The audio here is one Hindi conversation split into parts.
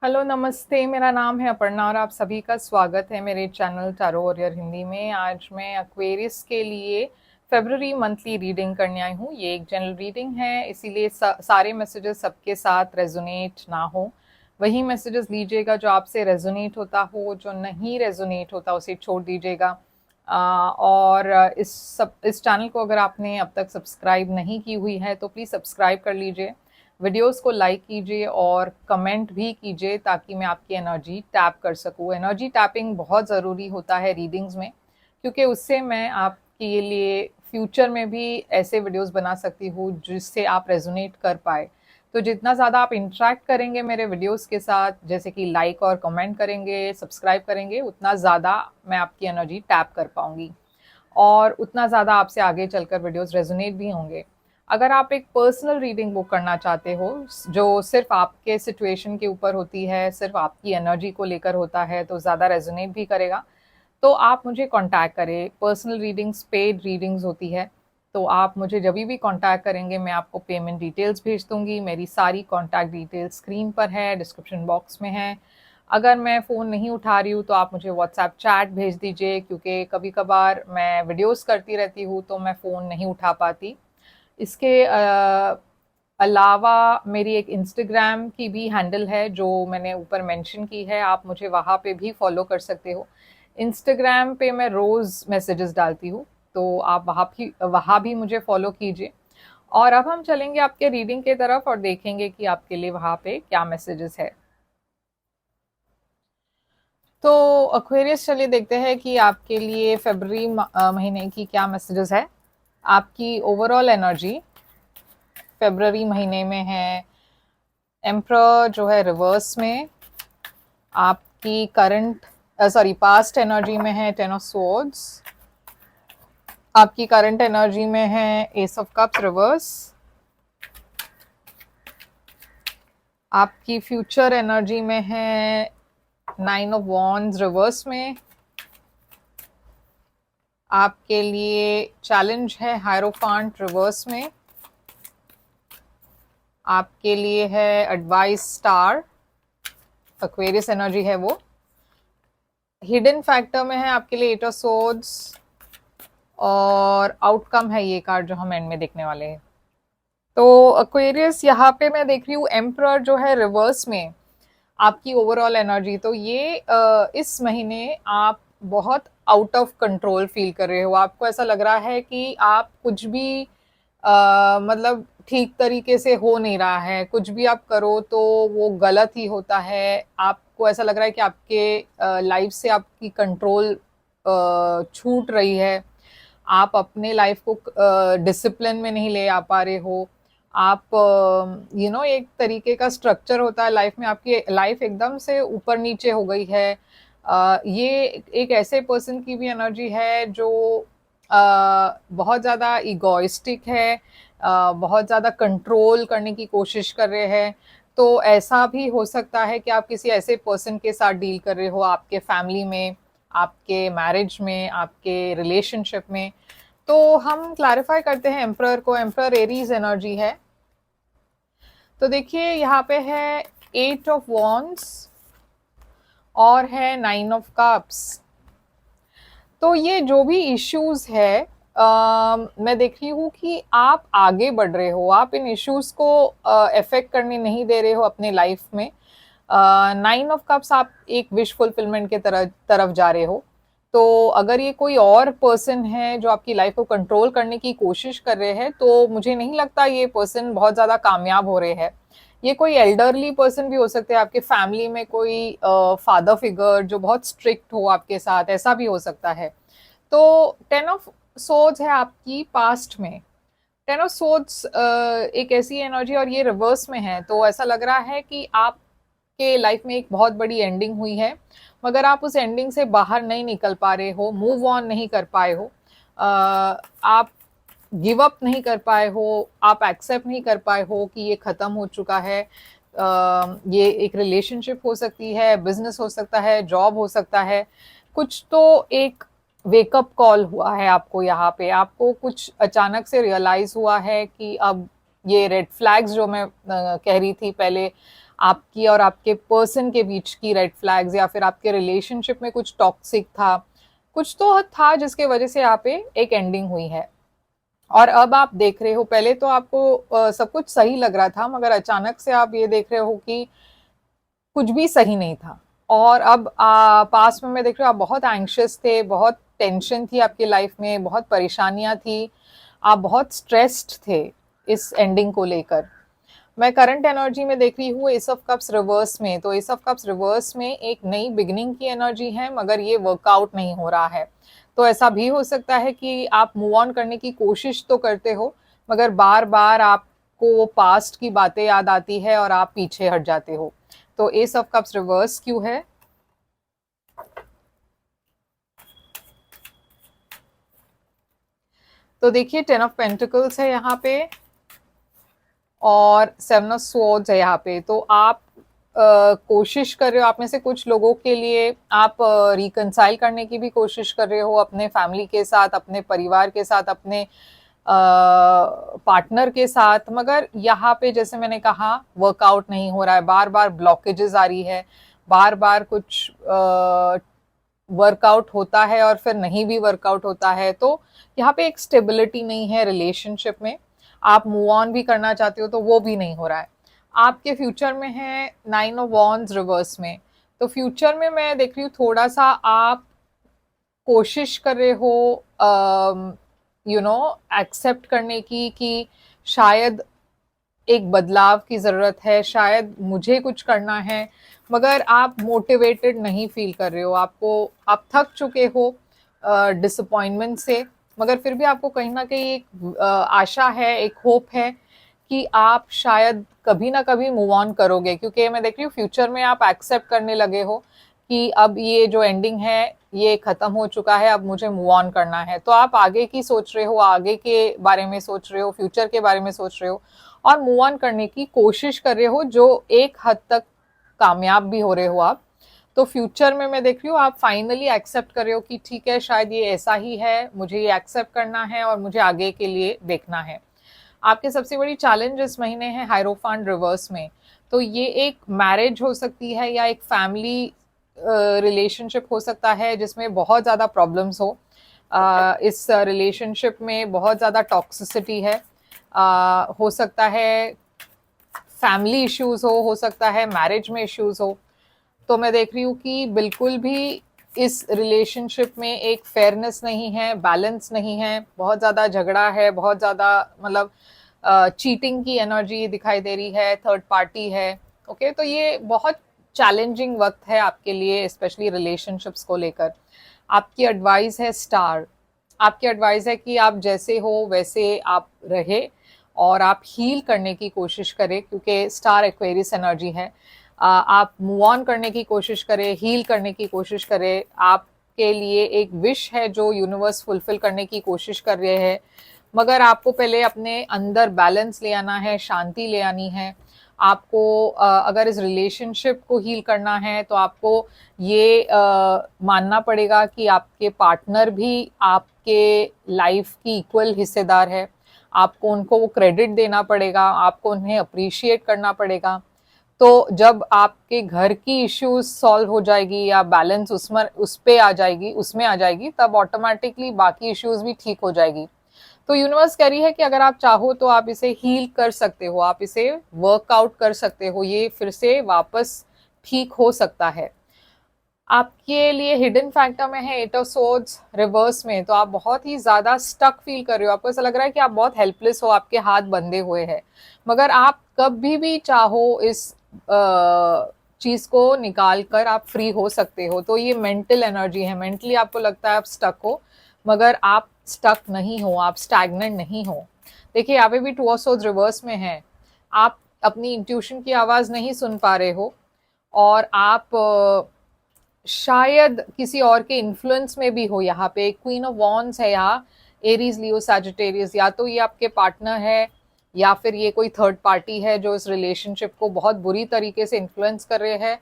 हेलो नमस्ते, मेरा नाम है अपर्णा और आप सभी का स्वागत है मेरे चैनल टैरो वॉरियर हिंदी में। आज मैं एक्वेरियस के लिए फरवरी मंथली रीडिंग करने आई हूँ। ये एक जनरल रीडिंग है, इसीलिए सारे मैसेजेस सबके साथ रेजोनेट ना हो। वही मैसेजेस लीजिएगा जो आपसे रेजोनेट होता हो, जो नहीं रेजोनेट होता उसे छोड़ दीजिएगा। और इस चैनल को अगर आपने अब तक सब्सक्राइब नहीं की हुई है तो प्लीज़ सब्सक्राइब कर लीजिए, वीडियोस को लाइक कीजिए और कमेंट भी कीजिए ताकि मैं आपकी एनर्जी टैप कर सकूँ। एनर्जी टैपिंग बहुत ज़रूरी होता है रीडिंग्स में, क्योंकि उससे मैं आपके लिए फ्यूचर में भी ऐसे वीडियोस बना सकती हूँ जिससे आप रेजोनेट कर पाए। तो जितना ज़्यादा आप इंटरेक्ट करेंगे मेरे वीडियोस के साथ, जैसे कि लाइक और कमेंट करेंगे, सब्सक्राइब करेंगे, उतना ज़्यादा मैं आपकी एनर्जी टैप कर पाऊँगी और उतना ज़्यादा आपसे आगे चलकर वीडियोस रेजोनेट भी होंगे। अगर आप एक पर्सनल रीडिंग बुक करना चाहते हो जो सिर्फ आपके सिचुएशन के ऊपर होती है, सिर्फ आपकी एनर्जी को लेकर होता है, तो ज़्यादा रेजोनेट भी करेगा, तो आप मुझे कांटेक्ट करें। पर्सनल रीडिंग्स पेड रीडिंग्स होती है, तो आप मुझे जब भी कांटेक्ट करेंगे मैं आपको पेमेंट डिटेल्स भेज दूंगी। मेरी सारी कांटेक्ट डिटेल्स स्क्रीन पर है, डिस्क्रिप्शन बॉक्स में है। अगर मैं फ़ोन नहीं उठा रही हूँ तो आप मुझे व्हाट्सएप चैट भेज दीजिए, क्योंकि कभी कभार मैं वीडियोस करती रहती हूँ तो मैं फ़ोन नहीं उठा पाती। इसके अलावा मेरी एक इंस्टाग्राम की भी हैंडल है जो मैंने ऊपर मेंशन की है, आप मुझे वहाँ पे भी फॉलो कर सकते हो। इंस्टाग्राम पे मैं रोज़ मैसेजेस डालती हूँ, तो आप वहाँ भी मुझे फॉलो कीजिए। और अब हम चलेंगे आपके रीडिंग की तरफ और देखेंगे कि आपके लिए वहाँ पे क्या मैसेजेस है। तो एक्वेरियस, चलिए देखते हैं कि आपके लिए फरवरी महीने की क्या मैसेजेस है। आपकी ओवरऑल एनर्जी फरवरी महीने में है एम्परर जो है रिवर्स में। आपकी पास्ट एनर्जी में है टेन ऑफ स्वॉर्ड्स। आपकी करंट एनर्जी में है एस ऑफ कप्स रिवर्स। आपकी फ्यूचर एनर्जी में है नाइन ऑफ वॉन्ड्स रिवर्स में। आपके लिए चैलेंज है हायरोफांट रिवर्स में। आपके लिए है एडवाइस स्टार, एक्वेरियस एनर्जी है वो। हिडन फैक्टर में है आपके लिए एट ऑफ सोर्ड्स और आउटकम है ये कार्ड जो हम एंड में देखने वाले हैं। तो एक्वेरियस, यहाँ पे मैं देख रही हूँ एम्परर जो है रिवर्स में आपकी ओवरऑल एनर्जी। तो ये इस महीने आप बहुत आउट ऑफ कंट्रोल फील कर रहे हो। आपको ऐसा लग रहा है कि आप कुछ भी मतलब ठीक तरीके से हो नहीं रहा है, कुछ भी आप करो तो वो गलत ही होता है। आपको ऐसा लग रहा है कि आपके लाइफ से आपकी कंट्रोल छूट रही है। आप अपने लाइफ को डिसिप्लिन में नहीं ले आ पा रहे हो। आप एक तरीके का स्ट्रक्चर होता है लाइफ में, आपकी लाइफ एकदम से ऊपर नीचे हो गई है। ये एक ऐसे पर्सन की भी एनर्जी है जो बहुत ज़्यादा इगोइस्टिक है, बहुत ज़्यादा कंट्रोल करने की कोशिश कर रहे हैं। तो ऐसा भी हो सकता है कि आप किसी ऐसे पर्सन के साथ डील कर रहे हो, आपके फैमिली में, आपके मैरिज में, आपके रिलेशनशिप में। तो हम क्लैरिफाई करते हैं एम्परर को। एम्परर एरीज एनर्जी है। तो देखिए यहाँ पे है एट ऑफ वॉन्ड्स और है नाइन ऑफ कप्स। तो ये जो भी इश्यूज है, मैं देख रही हूँ कि आप आगे बढ़ रहे हो, आप इन इश्यूज को इफेक्ट करने नहीं दे रहे हो अपने लाइफ में। नाइन ऑफ कप्स, आप एक विश फुलफिलमेंट के तरफ जा रहे हो। तो अगर ये कोई और पर्सन है जो आपकी लाइफ को कंट्रोल करने की कोशिश कर रहे हैं, तो मुझे नहीं लगता ये पर्सन बहुत ज़्यादा कामयाब हो रहे हैं। ये कोई एल्डरली पर्सन भी हो सकते हैं, आपके फैमिली में कोई फादर फिगर जो बहुत स्ट्रिक्ट हो आपके साथ, ऐसा भी हो सकता है। तो टेन ऑफ सोर्ड्स है आपकी पास्ट में। टेन ऑफ सोर्ड्स एक ऐसी एनर्जी और ये रिवर्स में है, तो ऐसा लग रहा है कि आपके लाइफ में एक बहुत बड़ी एंडिंग हुई है, मगर आप उस एंडिंग से बाहर नहीं निकल पा रहे हो, मूव ऑन नहीं कर पाए हो। आप गिव अप नहीं कर पाए हो, आप एक्सेप्ट नहीं कर पाए हो कि ये ख़त्म हो चुका है। ये एक रिलेशनशिप हो सकती है, बिजनेस हो सकता है, जॉब हो सकता है। कुछ तो एक वेकअप कॉल हुआ है आपको यहाँ पे, आपको कुछ अचानक से रियलाइज हुआ है कि अब ये रेड फ्लैग्स जो मैं कह रही थी पहले, आपकी और आपके पर्सन के बीच की रेड फ्लैग्स, या फिर आपके रिलेशनशिप में कुछ टॉक्सिक था, कुछ तो था जिसके वजह से यहाँ पे एक एंडिंग हुई है। और अब आप देख रहे हो, पहले तो आपको सब कुछ सही लग रहा था, मगर अचानक से आप ये देख रहे हो कि कुछ भी सही नहीं था। और अब पास में मैं देख रही हूँ आप बहुत एंग्शियस थे, बहुत टेंशन थी आपकी लाइफ में, बहुत परेशानियां थी, आप बहुत स्ट्रेस्ड थे इस एंडिंग को लेकर। मैं करंट एनर्जी में देख रही हूँ एस ऑफ कप्स रिवर्स में, तो एस ऑफ कप्स रिवर्स में एक नई बिगिनिंग की एनर्जी है, मगर ये वर्कआउट नहीं हो रहा है। तो ऐसा भी हो सकता है कि आप मूव ऑन करने की कोशिश तो करते हो, मगर बार बार आपको पास्ट की बातें याद आती है और आप पीछे हट जाते हो। तो एस ऑफ कप्स रिवर्स क्यों है? तो देखिए 10 ऑफ पेंटिकल्स है यहाँ पे और 7 ऑफ स्वॉर्ड्स है यहाँ पे। तो आप कोशिश कर रहे हो, आप में से कुछ लोगों के लिए आप रिकंसाइल करने की भी कोशिश कर रहे हो अपने फैमिली के साथ, अपने परिवार के साथ, अपने पार्टनर के साथ, मगर यहाँ पे जैसे मैंने कहा वर्कआउट नहीं हो रहा है, बार बार ब्लॉकेजेस आ रही है, बार बार कुछ वर्कआउट होता है और फिर नहीं भी वर्कआउट होता है। तो यहाँ पे एक स्टेबिलिटी नहीं है रिलेशनशिप में, आप मूव ऑन भी करना चाहते हो तो वो भी नहीं हो रहा है। आपके फ्यूचर में है 9 ऑफ वॉन्ड्स रिवर्स में। तो फ्यूचर में मैं देख रही हूँ थोड़ा सा आप कोशिश कर रहे हो एक्सेप्ट करने की कि शायद एक बदलाव की ज़रूरत है, शायद मुझे कुछ करना है, मगर आप मोटिवेटेड नहीं फील कर रहे हो, आप थक चुके हो डिसअपॉइंटमेंट से, मगर फिर भी आपको कहीं ना कहीं एक आशा है, एक होप है कि आप शायद कभी ना कभी मूव ऑन करोगे, क्योंकि मैं देख रही हूँ फ्यूचर में आप एक्सेप्ट करने लगे हो कि अब ये जो एंडिंग है ये खत्म हो चुका है, अब मुझे मूव ऑन करना है। तो आप आगे की सोच रहे हो, आगे के बारे में सोच रहे हो, फ्यूचर के बारे में सोच रहे हो और मूव ऑन करने की कोशिश कर रहे हो, जो एक हद तक कामयाब भी हो रहे हो आप। तो फ्यूचर में मैं देख रही हूँ आप फाइनली एक्सेप्ट कर रहे हो कि ठीक है, शायद ये ऐसा ही है, मुझे ये एक्सेप्ट करना है और मुझे आगे के लिए देखना है। आपके सबसे बड़ी चैलेंज इस महीने है हायरोफांट रिवर्स में। तो ये एक मैरिज हो सकती है या एक फैमिली रिलेशनशिप हो सकता है जिसमें बहुत ज़्यादा प्रॉब्लम्स हो। इस रिलेशनशिप में बहुत ज़्यादा टॉक्सिसिटी है। हो सकता है फैमिली इश्यूज हो सकता है मैरिज में इश्यूज हो। तो मैं देख रही हूँ कि बिल्कुल भी इस रिलेशनशिप में एक फेयरनेस नहीं है, बैलेंस नहीं है, बहुत ज़्यादा झगड़ा है, बहुत ज़्यादा मतलब चीटिंग की एनर्जी दिखाई दे रही है, थर्ड पार्टी है। ओके, तो ये बहुत चैलेंजिंग वक्त है आपके लिए, स्पेशली रिलेशनशिप्स को लेकर। आपकी एडवाइस है स्टार, आपकी एडवाइस है कि आप जैसे हो वैसे आप रहे और आप हील करने की कोशिश करें, क्योंकि स्टार एक्वेरियस एनर्जी है। आप मूव ऑन करने की कोशिश करें, हील करने की कोशिश करें। आपके लिए एक विश है जो यूनिवर्स फुलफिल करने की कोशिश कर रहे हैं, मगर आपको पहले अपने अंदर बैलेंस ले आना है, शांति ले आनी है। आपको अगर इस रिलेशनशिप को हील करना है तो आपको ये मानना पड़ेगा कि आपके पार्टनर भी आपके लाइफ की इक्वल हिस्सेदार है। आपको उनको वो क्रेडिट देना पड़ेगा, आपको उन्हें अप्रिशिएट करना पड़ेगा। तो जब आपके घर की इश्यूज सॉल्व हो जाएगी या बैलेंस उसमें आ जाएगी, तब ऑटोमेटिकली बाकी इश्यूज भी ठीक हो जाएगी। तो यूनिवर्स कह रही है कि अगर आप चाहो तो आप इसे हील कर सकते हो, आप इसे वर्कआउट कर सकते हो, ये फिर से वापस ठीक हो सकता है। आपके लिए हिडन फैक्टर में है 8 ऑफ सोर्ड्स रिवर्स में। तो आप बहुत ही ज्यादा स्टक फील कर रहे हो, आपको ऐसा लग रहा है कि आप बहुत हेल्पलेस हो, आपके हाथ बंधे हुए हैं, मगर आप कभी भी चाहो इस चीज को निकाल कर आप फ्री हो सकते हो। तो ये मेंटल एनर्जी है, मेंटली आपको लगता है आप स्टक हो, मगर आप स्टक नहीं हो, आप स्टैग्नेंट नहीं हो। देखिए यहाँ पे भी 2 ऑफ सोर्ड्स रिवर्स में है, आप अपनी इंट्यूशन की आवाज नहीं सुन पा रहे हो और आप शायद किसी और के इन्फ्लुएंस में भी हो। यहाँ पे क्वीन ऑफ वॉन्ड्स है, यहाँ एरीज लियो सैजिटेरियस, या तो ये आपके पार्टनर है या फिर ये कोई थर्ड पार्टी है जो इस रिलेशनशिप को बहुत बुरी तरीके से इन्फ्लुएंस कर रहे हैं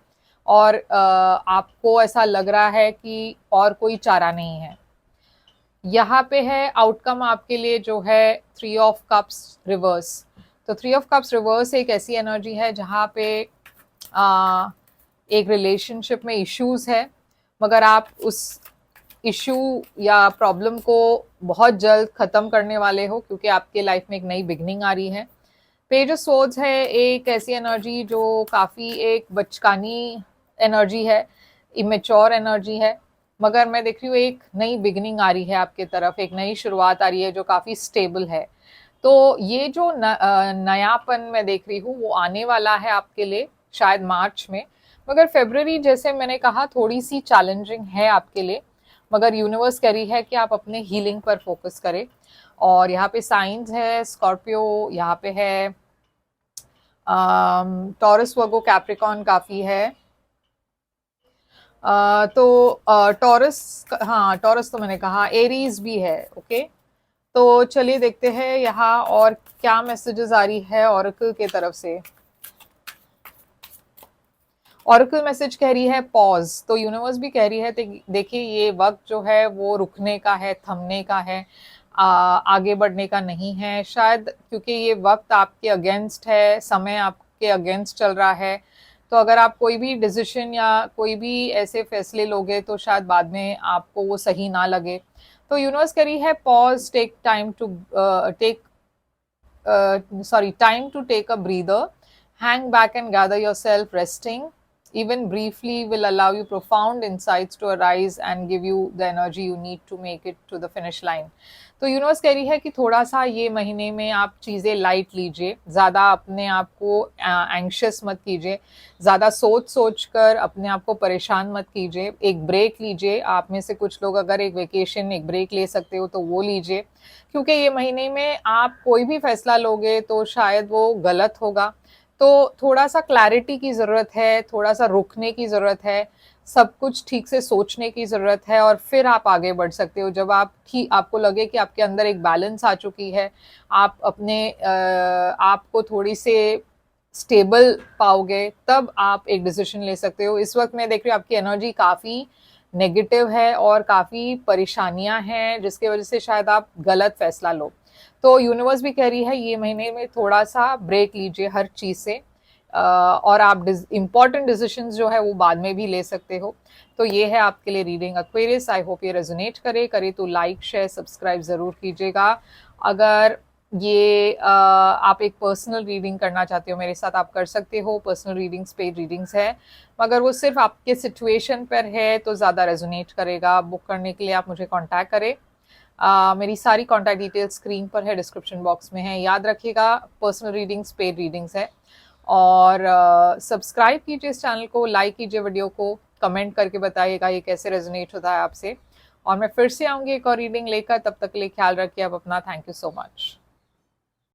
और आपको ऐसा लग रहा है कि और कोई चारा नहीं है। यहाँ पे है आउटकम आपके लिए जो है 3 ऑफ कप्स रिवर्स। तो 3 ऑफ कप्स रिवर्स एक ऐसी एनर्जी है जहाँ पे एक रिलेशनशिप में इश्यूज है, मगर आप उस इशू या प्रॉब्लम को बहुत जल्द ख़त्म करने वाले हो, क्योंकि आपके लाइफ में एक नई बिगनिंग आ रही है। पेज ऑफ सोर्ड्स है एक ऐसी एनर्जी जो काफ़ी एक बचकानी एनर्जी है, इमेच्योर एनर्जी है, मगर मैं देख रही हूँ एक नई बिगनिंग आ रही है आपके तरफ, एक नई शुरुआत आ रही है जो काफ़ी स्टेबल है। तो ये जो नयापन मैं देख रही हूँ वो आने वाला है आपके लिए शायद मार्च में, मगर फरवरी जैसे मैंने कहा थोड़ी सी चैलेंजिंग है आपके लिए, मगर यूनिवर्स कह रही है कि आप अपने हीलिंग पर फोकस करें। और यहाँ पे साइंस है स्कॉर्पियो, यहाँ पे है टॉरस, वर्गो, कैप्रिकॉन काफ़ी है। तो टॉरस, हाँ टॉरस तो मैंने कहा, एरीज भी है। ओके, तो चलिए देखते हैं यहाँ और क्या मैसेजेस आ रही है ऑरेकल के तरफ से। ऑरेकल मैसेज कह रही है पॉज, तो यूनिवर्स भी कह रही है देखिए ये वक्त जो है वो रुकने का है, थमने का है, आगे बढ़ने का नहीं है शायद, क्योंकि ये वक्त आपके अगेंस्ट है, समय आपके अगेंस्ट चल रहा है। तो अगर आप कोई भी डिसीजन या कोई भी ऐसे फैसले लोगे तो शायद बाद में आपको वो सही ना लगे। तो यूनिवर्स कह रही है pause, take time to time to take a breather, hang back and gather yourself. Resting even briefly will allow you profound insights to arise and give you the energy you need to make it to the finish line. तो यूनिवर्स कह रही है कि थोड़ा सा ये महीने में आप चीज़ें लाइट लीजिए, ज़्यादा अपने आप को एंग्शियस मत कीजिए, ज़्यादा सोच कर अपने आप को परेशान मत कीजिए, एक ब्रेक लीजिए। आप में से कुछ लोग अगर एक वेकेशन, एक ब्रेक ले सकते हो तो वो लीजिए, क्योंकि ये महीने में आप कोई भी फैसला लोगे तो शायद वो गलत होगा। तो थोड़ा सा क्लैरिटी की ज़रूरत है, थोड़ा सा रुकने की ज़रूरत है, सब कुछ ठीक से सोचने की ज़रूरत है, और फिर आप आगे बढ़ सकते हो। जब आप ठीक, आपको लगे कि आपके अंदर एक बैलेंस आ चुकी है, आप अपने आप को थोड़ी से स्टेबल पाओगे, तब आप एक डिसीजन ले सकते हो। इस वक्त मैं देख रही हूँ आपकी एनर्जी काफ़ी नेगेटिव है और काफ़ी परेशानियां हैं, जिसकी वजह से शायद आप गलत फैसला लो। तो यूनिवर्स भी कह रही है ये महीने में थोड़ा सा ब्रेक लीजिए हर चीज़ से, और आप इम्पॉर्टेंट डिसीजंस जो है वो बाद में भी ले सकते हो। तो ये है आपके लिए रीडिंग एक्वेरियस। आई होप ये रेजोनेट करे तो लाइक शेयर सब्सक्राइब ज़रूर कीजिएगा। अगर ये आप एक पर्सनल रीडिंग करना चाहते हो मेरे साथ, आप कर सकते हो। पर्सनल रीडिंग्स पेड रीडिंग्स है, मगर वो सिर्फ आपके सिचुएशन पर है तो ज़्यादा रेजोनेट करेगा। बुक करने के लिए आप मुझे कांटेक्ट करें। मेरी सारी कांटेक्ट डिटेल्स स्क्रीन पर है, डिस्क्रिप्शन बॉक्स में है। याद रखिएगा पर्सनल रीडिंग्स पेड रीडिंग्स है। और सब्सक्राइब कीजिए इस चैनल को, लाइक कीजिए वीडियो को, कमेंट करके बताइएगा ये कैसे रेजोनेट होता है आपसे। और मैं फिर से आऊँगी एक और रीडिंग लेकर, तब तक के लिए ख्याल रखिए आप अपना। Thank you so much.